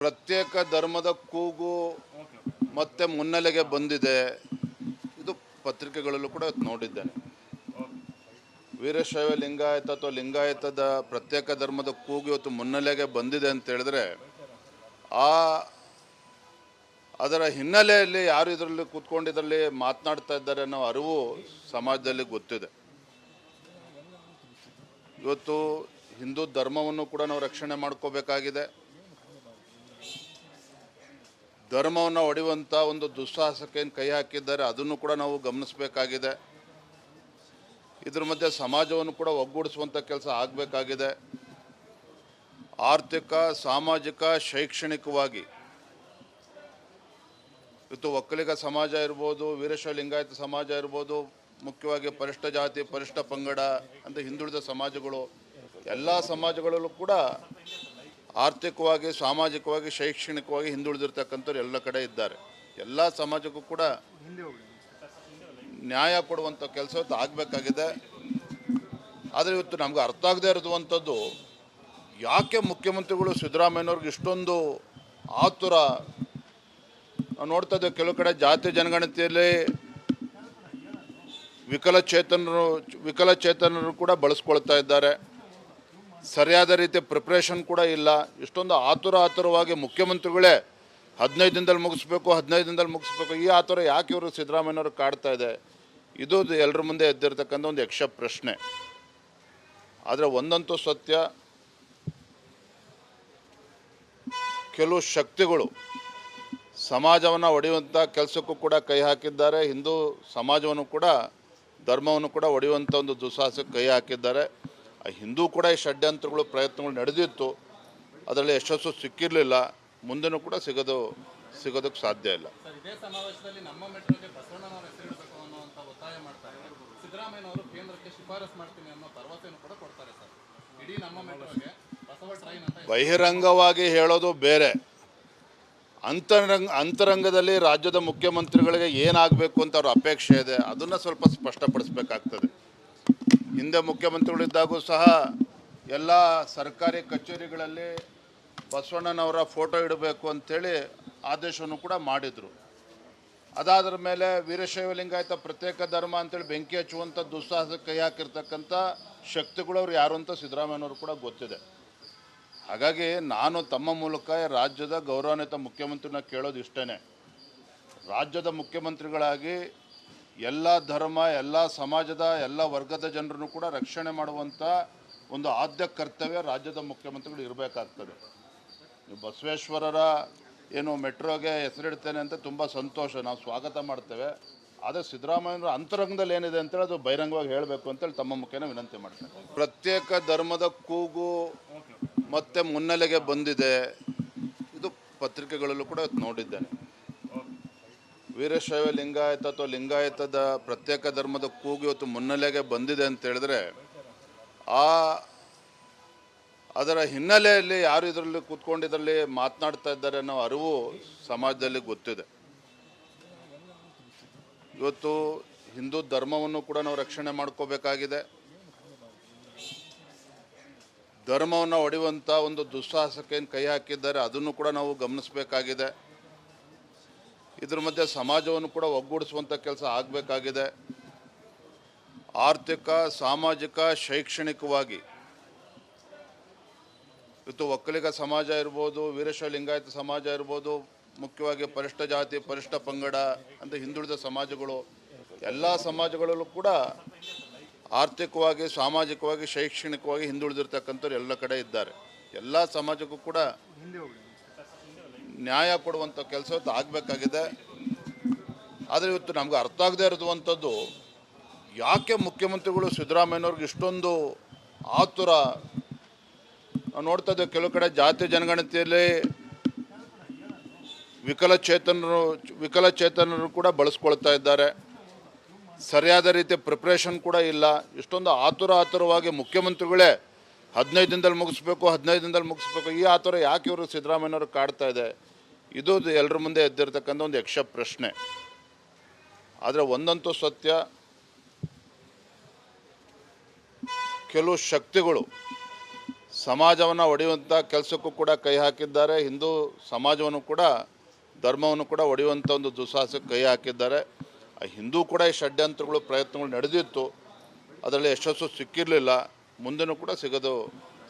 ಪ್ರತ್ಯೇಕ ಧರ್ಮದ ಕೂಗು ಮತ್ತೆ ಮುನ್ನೆಲೆಗೆ ಬಂದಿದೆ. ಇದು ಪತ್ರಿಕೆಗಳಲ್ಲೂ ಕೂಡ ನೋಡಿದ್ದೇನೆ. ವೀರಶೈವ ಲಿಂಗಾಯತ ಅಥವಾ ಲಿಂಗಾಯತದ ಪ್ರತ್ಯೇಕ ಧರ್ಮದ ಕೂಗು ಇವತ್ತು ಮುನ್ನೆಲೆಗೆ ಬಂದಿದೆ ಅಂತ ಹೇಳಿದ್ರೆ ಅದರ ಹಿನ್ನೆಲೆಯಲ್ಲಿ ಯಾರು ಇದರಲ್ಲಿ ಕೂತ್ಕೊಂಡು ಇದರಲ್ಲಿ ಮಾತನಾಡ್ತಾ ಇದ್ದಾರೆ ಅನ್ನೋ ಅರಿವು ಸಮಾಜದಲ್ಲಿ ಗೊತ್ತಿದೆ. ಇವತ್ತು ಹಿಂದೂ ಧರ್ಮವನ್ನು ಕೂಡ ನಾವು ರಕ್ಷಣೆ ಮಾಡ್ಕೋಬೇಕಾಗಿದೆ. ಧರ್ಮವನ್ನು ಒಡೆಯುವಂಥ ಒಂದು ದುಸ್ಸಾಹಸಕ್ಕೆ ಏನು ಕೈ ಹಾಕಿದ್ದಾರೆ ಅದನ್ನು ಕೂಡ ನಾವು ಗಮನಿಸಬೇಕಾಗಿದೆ. ಇದ್ರ ಮಧ್ಯೆ ಸಮಾಜವನ್ನು ಕೂಡ ಒಗ್ಗೂಡಿಸುವಂಥ ಕೆಲಸ ಆಗಬೇಕಾಗಿದೆ. ಆರ್ಥಿಕ, ಸಾಮಾಜಿಕ, ಶೈಕ್ಷಣಿಕವಾಗಿ ಇವತ್ತು ಒಕ್ಕಲಿಗ ಸಮಾಜ ಇರ್ಬೋದು, ವೀರಶೈವ ಲಿಂಗಾಯತ ಸಮಾಜ ಇರ್ಬೋದು, ಮುಖ್ಯವಾಗಿ ಪರಿಷ್ಠ ಜಾತಿ, ಪರಿಷ್ಠ ಪಂಗಡ ಅಂತ ಹಿಂದುಳಿದ ಸಮಾಜಗಳು, ಎಲ್ಲ ಸಮಾಜಗಳಲ್ಲೂ ಕೂಡ ಆರ್ಥಿಕವಾಗಿ, ಸಾಮಾಜಿಕವಾಗಿ, ಶೈಕ್ಷಣಿಕವಾಗಿ ಹಿಂದುಳಿದಿರ್ತಕ್ಕಂಥವ್ರು ಎಲ್ಲ ಕಡೆ ಇದ್ದಾರೆ. ಎಲ್ಲ ಸಮಾಜಕ್ಕೂ ಕೂಡ ನ್ಯಾಯ ಕೊಡುವಂಥ ಕೆಲಸ ಇವತ್ತು ಆಗಬೇಕಾಗಿದೆ. ಆದರೆ ಇವತ್ತು ನಮ್ಗೆ ಅರ್ಥ ಆಗದೆ ಇರುವಂಥದ್ದು, ಯಾಕೆ ಮುಖ್ಯಮಂತ್ರಿಗಳು ಸಿದ್ದರಾಮಯ್ಯನವ್ರಿಗೆ ಇಷ್ಟೊಂದು ಆತುರ? ನಾವು ನೋಡ್ತಾ ಇದ್ದೇವೆ, ಕೆಲವು ಕಡೆ ಜಾತಿ ಜನಗಣತಿಯಲ್ಲಿ ವಿಕಲಚೇತನರು ಕೂಡ ಬಳಸ್ಕೊಳ್ತಾ ಇದ್ದಾರೆ. ಸರಿಯಾದ ರೀತಿಯ ಪ್ರಿಪ್ರೇಷನ್ ಕೂಡ ಇಲ್ಲ. ಇಷ್ಟೊಂದು ಆತುರವಾಗಿ ಮುಖ್ಯಮಂತ್ರಿಗಳೇ 15 ದಿನದಲ್ಲಿ ಮುಗಿಸ್ಬೇಕು, ಈ ಆತುರ ಯಾಕೆ ಇವರು ಸಿದ್ದರಾಮಯ್ಯನವ್ರು ಕಾಡ್ತಾ ಇದೆ? ಇದು ಎಲ್ಲರ ಮುಂದೆ ಎದ್ದಿರ್ತಕ್ಕಂಥ ಒಂದು ಯಕ್ಷ ಪ್ರಶ್ನೆ. ಆದರೆ ಒಂದಂತೂ ಸತ್ಯ, ಕೆಲವು ಶಕ್ತಿಗಳು ಸಮಾಜವನ್ನು ಒಡೆಯುವಂಥ ಕೆಲಸಕ್ಕೂ ಕೂಡ ಕೈ ಹಾಕಿದ್ದಾರೆ. ಹಿಂದೂ ಸಮಾಜವನ್ನು ಕೂಡ, ಧರ್ಮವನ್ನು ಕೂಡ ಒಡೆಯುವಂಥ ಒಂದು ದುಸ್ಸಾಹಸಕ್ಕೆ ಕೈ ಹಾಕಿದ್ದಾರೆ. ಹಿಂದೂ ಕೂಡ ಈ ಷಡ್ಯಂತ್ರಗಳು, ಪ್ರಯತ್ನಗಳು ನಡೆದಿತ್ತು. ಅದರಲ್ಲಿ ಯಶಸ್ಸು ಸಿಕ್ಕಿರಲಿಲ್ಲ, ಮುಂದೆನೂ ಕೂಡ ಸಿಗೋದಕ್ಕೆ ಸಾಧ್ಯ ಇಲ್ಲ. ಇದೇ ಸಮಾವೇಶದಲ್ಲಿ ನಮ್ಮ ಮೆಟ್ರೋಗೆ ಬಸವಣ್ಣನವರ ಹೆಸರಿಡಬೇಕು ಅನ್ನುವಂಥ ಒತ್ತಾಯ ಮಾಡ್ತಾರೆ. ಸಿದ್ದರಾಮಯ್ಯನವರು ಕೇಂದ್ರಕ್ಕೆ ಶಿಫಾರಸು ಮಾಡ್ತೀನಿ ಅನ್ನೋ ಭರವಸೆಯನ್ನು ಕೂಡ ಕೊಡ್ತಾರೆ ಸರ್. ಇಡೀ ನಮ್ಮ ಮೆಟ್ರೋಗೆ ಬಸವ ಟ್ರೈನ್ ಅಂತ ಬಹಿರಂಗವಾಗಿ ಹೇಳೋದು ಬೇರೆ, ಅಂತರಂಗದಲ್ಲಿ ರಾಜ್ಯದ ಮುಖ್ಯಮಂತ್ರಿಗಳಿಗೆ ಏನಾಗಬೇಕು ಅಂತ ಅವ್ರ ಅಪೇಕ್ಷೆ ಇದೆ, ಅದನ್ನು ಸ್ವಲ್ಪ ಸ್ಪಷ್ಟಪಡಿಸ್ಬೇಕಾಗ್ತದೆ. ಹಿಂದೆ ಮುಖ್ಯಮಂತ್ರಿಗಳಿದ್ದಾಗೂ ಸಹ ಎಲ್ಲ ಸರ್ಕಾರಿ ಕಚೇರಿಗಳಲ್ಲಿ ಬಸವಣ್ಣನವರ ಫೋಟೋ ಇಡಬೇಕು ಅಂಥೇಳಿ ಆದೇಶವನ್ನು ಕೂಡ ಮಾಡಿದರು. ಅದಾದ್ರ ಮೇಲೆ ವೀರಶೈವ ಲಿಂಗಾಯತ ಪ್ರತ್ಯೇಕ ಧರ್ಮ ಅಂತೇಳಿ ಬೆಂಕಿ ಹಚ್ಚುವಂಥ ದುಸ್ಸಾಹಸಕ್ಕೆ ಕೈ ಹಾಕಿರ್ತಕ್ಕಂಥ ಶಕ್ತಿಗಳು ಅವ್ರು ಯಾರು ಅಂತ ಸಿದ್ದರಾಮಯ್ಯನವರು ಕೂಡ ಗೊತ್ತಿದೆ. ಹಾಗಾಗಿ ನಾನು ತಮ್ಮ ಮೂಲಕ ರಾಜ್ಯದ ಗೌರವಾನ್ವಿತ ಮುಖ್ಯಮಂತ್ರಿನ ಕೇಳೋದು ಇಷ್ಟೇ, ರಾಜ್ಯದ ಮುಖ್ಯಮಂತ್ರಿಗಳಾಗಿ ಎಲ್ಲ ಧರ್ಮ, ಎಲ್ಲ ಸಮಾಜದ, ಎಲ್ಲ ವರ್ಗದ ಜನರನ್ನು ಕೂಡ ರಕ್ಷಣೆ ಮಾಡುವಂಥ ಒಂದು ಆದ್ಯ ಕರ್ತವ್ಯ ರಾಜ್ಯದ ಮುಖ್ಯಮಂತ್ರಿಗಳು ಇರಬೇಕಾಗ್ತದೆ. ಬಸವೇಶ್ವರರ ಏನು ಮೆಟ್ರೋಗೆ ಹೆಸರಿಡ್ತೇನೆ ಅಂತ ತುಂಬ ಸಂತೋಷ, ನಾವು ಸ್ವಾಗತ ಮಾಡ್ತೇವೆ. ಆದರೆ ಸಿದ್ದರಾಮಯ್ಯನವರ ಅಂತರಂಗದಲ್ಲಿ ಏನಿದೆ ಅಂತೇಳಿ ಅದು ಬಹಿರಂಗವಾಗಿ ಹೇಳಬೇಕು ಅಂತೇಳಿ ತಮ್ಮ ಮುಖೇನ ವಿನಂತಿ ಮಾಡ್ತೇನೆ. ಪ್ರತ್ಯೇಕ ಧರ್ಮದ ಕೂಗು ಮತ್ತೆ ಮುನ್ನೆಲೆಗೆ ಬಂದಿದೆ. ಇದು ಪತ್ರಿಕೆಗಳಲ್ಲೂ ಕೂಡ ನೋಡಿದ್ದೇನೆ. ವೀರಶೈವ ಲಿಂಗಾಯತ ಅಥವಾ ಲಿಂಗಾಯತದ ಪ್ರತ್ಯೇಕ ಧರ್ಮದ ಕೂಗು ಇವತ್ತು ಮುನ್ನೆಲೆಗೆ ಬಂದಿದೆ ಅಂತ ಹೇಳಿದ್ರೆ ಅದರ ಹಿನ್ನೆಲೆಯಲ್ಲಿ ಯಾರು ಇದರಲ್ಲಿ ಕೂತ್ಕೊಂಡು ಇದರಲ್ಲಿ ಮಾತನಾಡ್ತಾ ಇದ್ದಾರೆ ಅನ್ನೋ ಅರಿವು ಸಮಾಜದಲ್ಲಿ ಗೊತ್ತಿದೆ. ಇವತ್ತು ಹಿಂದೂ ಧರ್ಮವನ್ನು ಕೂಡ ನಾವು ರಕ್ಷಣೆ ಮಾಡ್ಕೋಬೇಕಾಗಿದೆ. ಧರ್ಮವನ್ನು ಒಡೆಯುವಂಥ ಒಂದು ದುಸ್ಸಾಹಸಕ್ಕೆ ಏನು ಕೈ ಹಾಕಿದ್ದಾರೆ ಅದನ್ನು ಕೂಡ ನಾವು ಗಮನಿಸಬೇಕಾಗಿದೆ. ಇದ್ರ ಮಧ್ಯೆ ಸಮಾಜವನ್ನು ಕೂಡ ಒಗ್ಗೂಡಿಸುವಂಥ ಕೆಲಸ ಆಗಬೇಕಾಗಿದೆ. ಆರ್ಥಿಕ, ಸಾಮಾಜಿಕ, ಶೈಕ್ಷಣಿಕವಾಗಿ ಇವತ್ತು ಒಕ್ಕಲಿಗ ಸಮಾಜ ಇರ್ಬೋದು, ವೀರಶೈವ ಲಿಂಗಾಯತ ಸಮಾಜ ಇರ್ಬೋದು, ಮುಖ್ಯವಾಗಿ ಪರಿಷ್ಠ ಜಾತಿ, ಪರಿಷ್ಠ ಪಂಗಡ ಅಂತ ಹಿಂದುಳಿದ ಸಮಾಜಗಳು, ಎಲ್ಲ ಸಮಾಜಗಳಲ್ಲೂ ಕೂಡ ಆರ್ಥಿಕವಾಗಿ, ಸಾಮಾಜಿಕವಾಗಿ, ಶೈಕ್ಷಣಿಕವಾಗಿ ಹಿಂದುಳಿದಿರ್ತಕ್ಕಂಥವ್ರು ಎಲ್ಲ ಕಡೆ ಇದ್ದಾರೆ. ಎಲ್ಲ ಸಮಾಜಕ್ಕೂ ಕೂಡ ನ್ಯಾಯ ಕೊಡುವಂಥ ಕೆಲಸ ಇವತ್ತು ಆಗಬೇಕಾಗಿದೆ. ಆದರೆ ಇವತ್ತು ನಮ್ಗೆ ಅರ್ಥ ಆಗದೆ ಇರುವಂಥದ್ದು, ಯಾಕೆ ಮುಖ್ಯಮಂತ್ರಿಗಳು ಸಿದ್ದರಾಮಯ್ಯನವ್ರಿಗೆ ಇಷ್ಟೊಂದು ಆತುರ? ನಾವು ನೋಡ್ತಾ ಇದ್ದೇವೆ, ಕೆಲವು ಕಡೆ ಜಾತಿ ಜನಗಣತಿಯಲ್ಲಿ ವಿಕಲಚೇತನರು ಕೂಡ ಬಳಸ್ಕೊಳ್ತಾ ಇದ್ದಾರೆ. ಸರಿಯಾದ ರೀತಿಯ ಪ್ರಿಪ್ರೇಷನ್ ಕೂಡ ಇಲ್ಲ. ಇಷ್ಟೊಂದು ಆತುರವಾಗಿ ಮುಖ್ಯಮಂತ್ರಿಗಳೇ 15 ದಿನದಲ್ಲಿ ಮುಗಿಸ್ಬೇಕು, ಈ ಆತುರ ಯಾಕೆ ಇವರು ಸಿದ್ದರಾಮಯ್ಯನವರು ಕಾಡ್ತಾ ಇದೆ? ಇದು ಎಲ್ಲರ ಮುಂದೆ ಎದ್ದಿರ್ತಕ್ಕಂಥ ಒಂದು ಯಕ್ಷ ಪ್ರಶ್ನೆ. ಆದರೆ ಒಂದಂತೂ ಸತ್ಯ, ಕೆಲವು ಶಕ್ತಿಗಳು ಸಮಾಜವನ್ನು ಒಡೆಯುವಂಥ ಕೆಲಸಕ್ಕೂ ಕೂಡ ಕೈ ಹಾಕಿದ್ದಾರೆ. ಹಿಂದೂ ಸಮಾಜವನ್ನು ಕೂಡ ಧರ್ಮವನ್ನು ಕೂಡ ಒಡೆಯುವಂಥ ಒಂದು ದುಸ್ಸಾಹಸಕ್ಕೆ ಕೈ ಹಾಕಿದ್ದಾರೆ. ಹಿಂದೂ ಕೂಡ ಈ ಷಡ್ಯಂತ್ರಗಳು ಪ್ರಯತ್ನಗಳು ನಡೆದಿತ್ತು, ಅದರಲ್ಲಿ ಯಶಸ್ಸು ಸಿಕ್ಕಿರಲಿಲ್ಲ, ಮುಂದೆನೂ ಕೂಡ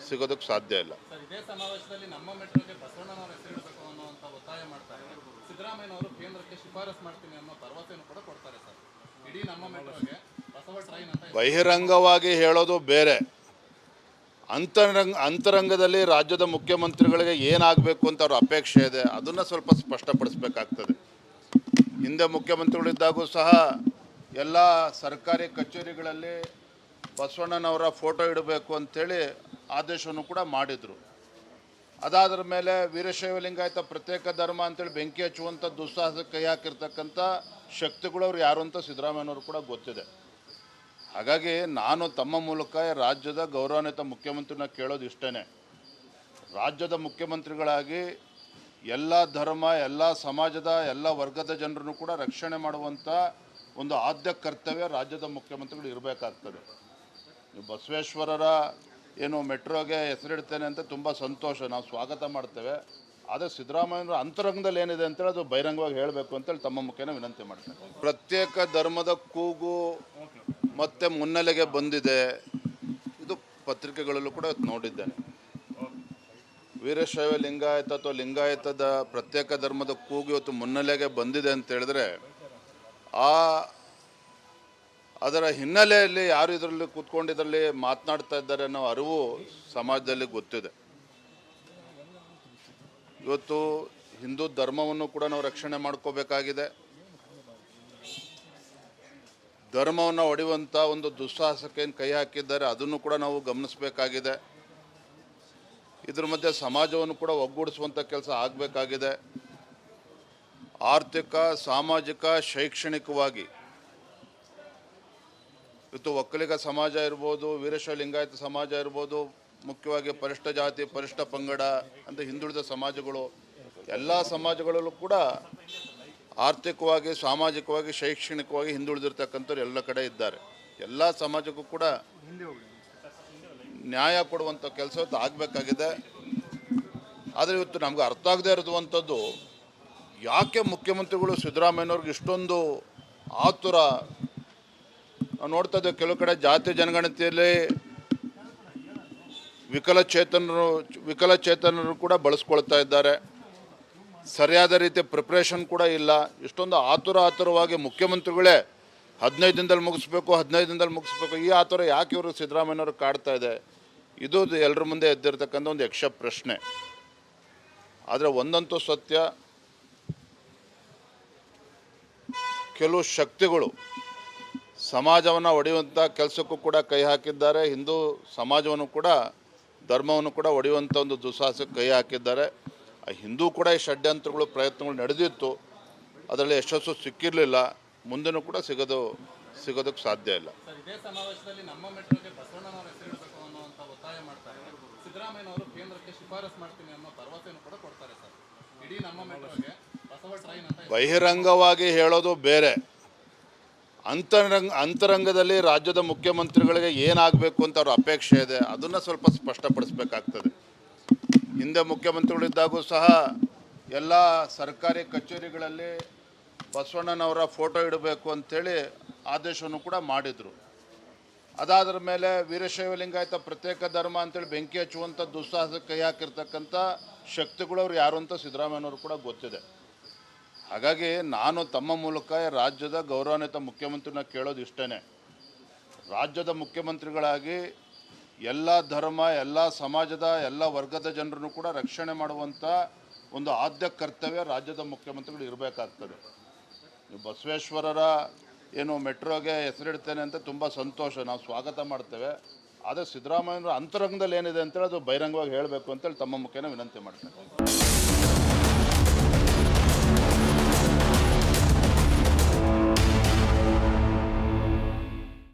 ಸಿಗೋದಕ್ಕೆ ಸಾಧ್ಯ ಇಲ್ಲ. ಸರ್, ಇದೇ ಸಮಾವೇಶದಲ್ಲಿ ನಮ್ಮ ಮೆಟ್ರೋಗೆ ಬಸವಣ್ಣನವರ ಹೆಸರಿಡಬೇಕು ಅನ್ನುವಂಥ ಒತ್ತಾಯ ಮಾಡ್ತಾರೆ. ಸಿದ್ದರಾಮಯ್ಯನವರು ಕೇಂದ್ರಕ್ಕೆ ಶಿಫಾರಸ್ ಮಾಡ್ತೀನಿ ಅನ್ನೋ ಭರವಸೆಯನ್ನು ಕೂಡ ಕೊಡ್ತಾರೆ ಸರ್. ಇಡೀ ನಮ್ಮ ಮೆಟ್ರೋಗೆ ಬಸವ ಟ್ರೈನ್ ಅಂತ ಬಹಿರಂಗವಾಗಿ ಹೇಳೋದು ಬೇರೆ, ಅಂತರಂಗದಲ್ಲಿ ರಾಜ್ಯದ ಮುಖ್ಯಮಂತ್ರಿಗಳಿಗೆ ಏನಾಗಬೇಕು ಅಂತ ಅವ್ರ ಅಪೇಕ್ಷೆ ಇದೆ ಅದನ್ನು ಸ್ವಲ್ಪ ಸ್ಪಷ್ಟಪಡಿಸ್ಬೇಕಾಗ್ತದೆ. ಹಿಂದೆ ಮುಖ್ಯಮಂತ್ರಿಗಳಿದ್ದಾಗೂ ಸಹ ಎಲ್ಲ ಸರ್ಕಾರಿ ಕಚೇರಿಗಳಲ್ಲಿ ಬಸವಣ್ಣನವರ ಫೋಟೋ ಇಡಬೇಕು ಅಂಥೇಳಿ ಆದೇಶವನ್ನು ಕೂಡ ಮಾಡಿದರು. ಅದಾದ್ರ ಮೇಲೆ ವೀರಶೈವ ಲಿಂಗಾಯತ ಪ್ರತ್ಯೇಕ ಧರ್ಮ ಅಂತೇಳಿ ಬೆಂಕಿ ಹಚ್ಚುವಂಥ ದುಸ್ಸಾಹಸಕ್ಕೆ ಕೈ ಹಾಕಿರ್ತಕ್ಕಂಥ ಶಕ್ತಿಗಳು ಅವ್ರು ಯಾರು ಅಂತ ಸಿದ್ದರಾಮಯ್ಯನವರು ಕೂಡ ಗೊತ್ತಿದೆ. ಹಾಗಾಗಿ ನಾನು ತಮ್ಮ ಮೂಲಕ ರಾಜ್ಯದ ಗೌರವಾನ್ವಿತ ಮುಖ್ಯಮಂತ್ರಿನ ಕೇಳೋದು ಇಷ್ಟೇ, ರಾಜ್ಯದ ಮುಖ್ಯಮಂತ್ರಿಗಳಾಗಿ ಎಲ್ಲ ಧರ್ಮ, ಎಲ್ಲ ಸಮಾಜದ, ಎಲ್ಲ ವರ್ಗದ ಜನರನ್ನು ಕೂಡ ರಕ್ಷಣೆ ಮಾಡುವಂಥ ಒಂದು ಆದ್ಯ ಕರ್ತವ್ಯ ರಾಜ್ಯದ ಮುಖ್ಯಮಂತ್ರಿಗಳು ಇರಬೇಕಾಗ್ತದೆ. ಬಸವೇಶ್ವರರ ಏನು ಮೆಟ್ರೋಗೆ ಹೆಸರಿಡ್ತೇನೆ ಅಂತ ತುಂಬ ಸಂತೋಷ, ನಾವು ಸ್ವಾಗತ ಮಾಡ್ತೇವೆ. ಆದರೆ ಸಿದ್ದರಾಮಯ್ಯನವರ ಅಂತರಂಗದಲ್ಲಿ ಏನಿದೆ ಅಂತೇಳಿ ಅದು ಬಹಿರಂಗವಾಗಿ ಹೇಳಬೇಕು ಅಂತೇಳಿ ತಮ್ಮ ಮುಖೇನ ವಿನಂತಿ ಮಾಡ್ತೇನೆ. ಪ್ರತ್ಯೇಕ ಧರ್ಮದ ಕೂಗು ಮತ್ತೆ ಮುನ್ನೆಲೆಗೆ ಬಂದಿದೆ, ಇದು ಪತ್ರಿಕೆಗಳಲ್ಲೂ ಕೂಡ ನೋಡಿದ್ದೇನೆ. ವೀರಶೈವ ಲಿಂಗಾಯತ ಅಥವಾ ಲಿಂಗಾಯತದ ಪ್ರತ್ಯೇಕ ಧರ್ಮದ ಕೂಗು ಇವತ್ತು ಮುನ್ನೆಲೆಗೆ ಬಂದಿದೆ ಅಂತ ಹೇಳಿದ್ರೆ ಅದರ ಹಿನ್ನೆಲೆಯಲ್ಲಿ ಯಾರು ಇದರಲ್ಲಿ ಕೂತ್ಕೊಂಡು ಇದರಲ್ಲಿ ಮಾತನಾಡ್ತಾ ಇದ್ದಾರೆ ಅನ್ನೋ ಅರಿವು ಸಮಾಜದಲ್ಲಿ ಗೊತ್ತಿದೆ. ಇವತ್ತು ಹಿಂದೂ ಧರ್ಮವನ್ನು ಕೂಡ ನಾವು ರಕ್ಷಣೆ ಮಾಡ್ಕೋಬೇಕಾಗಿದೆ. ಧರ್ಮವನ್ನು ಒಡೆಯುವಂಥ ಒಂದು ದುಸ್ಸಾಹಸಕ್ಕೆ ಏನು ಕೈ ಹಾಕಿದ್ದಾರೆ ಅದನ್ನು ಕೂಡ ನಾವು ಗಮನಿಸಬೇಕಾಗಿದೆ. ಇದ್ರ ಮಧ್ಯೆ ಸಮಾಜವನ್ನು ಕೂಡ ಒಗ್ಗೂಡಿಸುವಂಥ ಕೆಲಸ ಆಗಬೇಕಾಗಿದೆ. ಆರ್ಥಿಕ, ಸಾಮಾಜಿಕ, ಶೈಕ್ಷಣಿಕವಾಗಿ ಇವತ್ತು ಒಕ್ಕಲಿಗ ಸಮಾಜ ಇರ್ಬೋದು, ವೀರಶೈವ ಲಿಂಗಾಯತ ಸಮಾಜ ಇರ್ಬೋದು, ಮುಖ್ಯವಾಗಿ ಪರಿಷ್ಠ ಜಾತಿ, ಪರಿಷ್ಠ ಪಂಗಡ ಅಂತ ಹಿಂದುಳಿದ ಸಮಾಜಗಳು, ಎಲ್ಲ ಸಮಾಜಗಳಲ್ಲೂ ಕೂಡ ಆರ್ಥಿಕವಾಗಿ, ಸಾಮಾಜಿಕವಾಗಿ, ಶೈಕ್ಷಣಿಕವಾಗಿ ಹಿಂದುಳಿದಿರ್ತಕ್ಕಂಥವ್ರು ಎಲ್ಲ ಕಡೆ ಇದ್ದಾರೆ. ಎಲ್ಲ ಸಮಾಜಕ್ಕೂ ಕೂಡ ನ್ಯಾಯ ಕೊಡುವಂಥ ಕೆಲಸ ಇವತ್ತು ಆಗಬೇಕಾಗಿದೆ. ಆದರೆ ಇವತ್ತು ನಮ್ಗೆ ಅರ್ಥ ಆಗದೆ ಇರುವಂಥದ್ದು, ಯಾಕೆ ಮುಖ್ಯಮಂತ್ರಿಗಳು ಸಿದ್ದರಾಮಯ್ಯನವ್ರಿಗೆ ಇಷ್ಟೊಂದು ಆತುರ? ನಾವು ನೋಡ್ತಾ ಇದ್ದೇವೆ, ಕೆಲವು ಕಡೆ ಜಾತಿ ಜನಗಣತಿಯಲ್ಲಿ ವಿಕಲಚೇತನರು ಕೂಡ ಬಳಸ್ಕೊಳ್ತಾ ಇದ್ದಾರೆ. ಸರಿಯಾದ ರೀತಿ ಪ್ರಿಪ್ರೇಷನ್ ಕೂಡ ಇಲ್ಲ. ಇಷ್ಟೊಂದು ಆತುರವಾಗಿ ಮುಖ್ಯಮಂತ್ರಿಗಳೇ 15 ದಿನದಲ್ಲಿ ಮುಗಿಸ್ಬೇಕು, ಈ ಆತುರ ಯಾಕೆ ಇವರು ಸಿದ್ದರಾಮಯ್ಯನವರು ಕಾಡ್ತಾ ಇದೆ? ಇದು ಎಲ್ಲರ ಮುಂದೆ ಎದ್ದಿರ್ತಕ್ಕಂಥ ಒಂದು ಯಕ್ಷ ಪ್ರಶ್ನೆ. ಆದರೆ ಒಂದಂತೂ ಸತ್ಯ, ಕೆಲವು ಶಕ್ತಿಗಳು ಸಮಾಜವನ್ನು ಒಡೆಯುವಂಥ ಕೆಲಸಕ್ಕೂ ಕೂಡ ಕೈ ಹಾಕಿದ್ದಾರೆ. ಹಿಂದೂ ಸಮಾಜವನ್ನು ಕೂಡ ಧರ್ಮವನ್ನು ಕೂಡ ಒಡೆಯುವಂಥ ಒಂದು ದುಸ್ಸಾಹಸಕ್ಕೆ ಕೈ ಹಾಕಿದ್ದಾರೆ. ಹಿಂದೂ ಕೂಡ ಈ ಷಡ್ಯಂತ್ರಗಳು ಪ್ರಯತ್ನಗಳು ನಡೆದಿತ್ತು, ಅದರಲ್ಲಿ ಯಶಸ್ಸು ಸಿಕ್ಕಿರಲಿಲ್ಲ, ಮುಂದೆನೂ ಕೂಡ ಸಿಗೋದಕ್ಕೆ ಸಾಧ್ಯ ಇಲ್ಲ. ಸರ್, ಇದೇ ಸಮಾವೇಶದಲ್ಲಿ ನಮ್ಮ ಮೆಟ್ರೋಗೆ ಬಸವಣ್ಣನವರ ಹೆಸರಿಡಬೇಕು ಅನ್ನುವಂಥ ಒತ್ತಾಯ ಮಾಡ್ತಾರೆ. ಸಿದ್ದರಾಮಯ್ಯನವರು ಕೇಂದ್ರಕ್ಕೆ ಶಿಫಾರಸ್ ಮಾಡ್ತೀನಿ ಅನ್ನೋ ಭರವಸೆಯನ್ನು ಕೂಡ ಕೊಡ್ತಾರೆ ಸರ್. ಇಡೀ ನಮ್ಮ ಮೆಟ್ರೋಗೆ ಬಸವ ಟ್ರೈನ್ ಅಂತ ಬಹಿರಂಗವಾಗಿ ಹೇಳೋದು ಬೇರೆ, ಅಂತರಂಗದಲ್ಲಿ ರಾಜ್ಯದ ಮುಖ್ಯಮಂತ್ರಿಗಳಿಗೆ ಏನಾಗಬೇಕು ಅಂತ ಅವ್ರ ಅಪೇಕ್ಷೆ ಇದೆ ಅದನ್ನು ಸ್ವಲ್ಪ ಸ್ಪಷ್ಟಪಡಿಸ್ಬೇಕಾಗ್ತದೆ. ಹಿಂದೆ ಮುಖ್ಯಮಂತ್ರಿಗಳಿದ್ದಾಗೂ ಸಹ ಎಲ್ಲ ಸರ್ಕಾರಿ ಕಚೇರಿಗಳಲ್ಲಿ ಬಸವಣ್ಣನವರ ಫೋಟೋ ಇಡಬೇಕು ಅಂಥೇಳಿ ಆದೇಶವನ್ನು ಕೂಡ ಮಾಡಿದರು. ಅದಾದ್ರ ಮೇಲೆ ವೀರಶೈವ ಲಿಂಗಾಯತ ಪ್ರತ್ಯೇಕ ಧರ್ಮ ಅಂತೇಳಿ ಬೆಂಕಿ ಹಚ್ಚುವಂಥ ದುಸ್ಸಾಹಸಕ್ಕೆ ಕೈ ಹಾಕಿರ್ತಕ್ಕಂಥ ಶಕ್ತಿಗಳು ಅವ್ರು ಯಾರು ಅಂತ ಸಿದ್ದರಾಮಯ್ಯನವರು ಕೂಡ ಗೊತ್ತಿದೆ. ಹಾಗಾಗಿ ನಾನು ತಮ್ಮ ಮೂಲಕ ರಾಜ್ಯದ ಗೌರವಾನ್ವಿತ ಮುಖ್ಯಮಂತ್ರಿನ ಕೇಳೋದು ಇಷ್ಟೇ, ರಾಜ್ಯದ ಮುಖ್ಯಮಂತ್ರಿಗಳಾಗಿ ಎಲ್ಲ ಧರ್ಮ, ಎಲ್ಲ ಸಮಾಜದ, ಎಲ್ಲ ವರ್ಗದ ಜನರನ್ನು ಕೂಡ ರಕ್ಷಣೆ ಮಾಡುವಂಥ ಒಂದು ಆದ್ಯ ಕರ್ತವ್ಯ ರಾಜ್ಯದ ಮುಖ್ಯಮಂತ್ರಿಗಳು ಇರಬೇಕಾಗ್ತದೆ. ಬಸವೇಶ್ವರರ ಏನು ಮೆಟ್ರೋಗೆ ಹೆಸರಿಡ್ತೇನೆ ಅಂತ ತುಂಬ ಸಂತೋಷ, ನಾವು ಸ್ವಾಗತ ಮಾಡ್ತೇವೆ. ಆದರೆ ಸಿದ್ದರಾಮಯ್ಯನವರ ಅಂತರಂಗದಲ್ಲಿ ಏನಿದೆ ಅಂತೇಳಿ ಅದು ಬಹಿರಂಗವಾಗಿ ಹೇಳಬೇಕು ಅಂತೇಳಿ ತಮ್ಮ ಮುಖೇನ ವಿನಂತಿ ಮಾಡ್ತೇನೆ.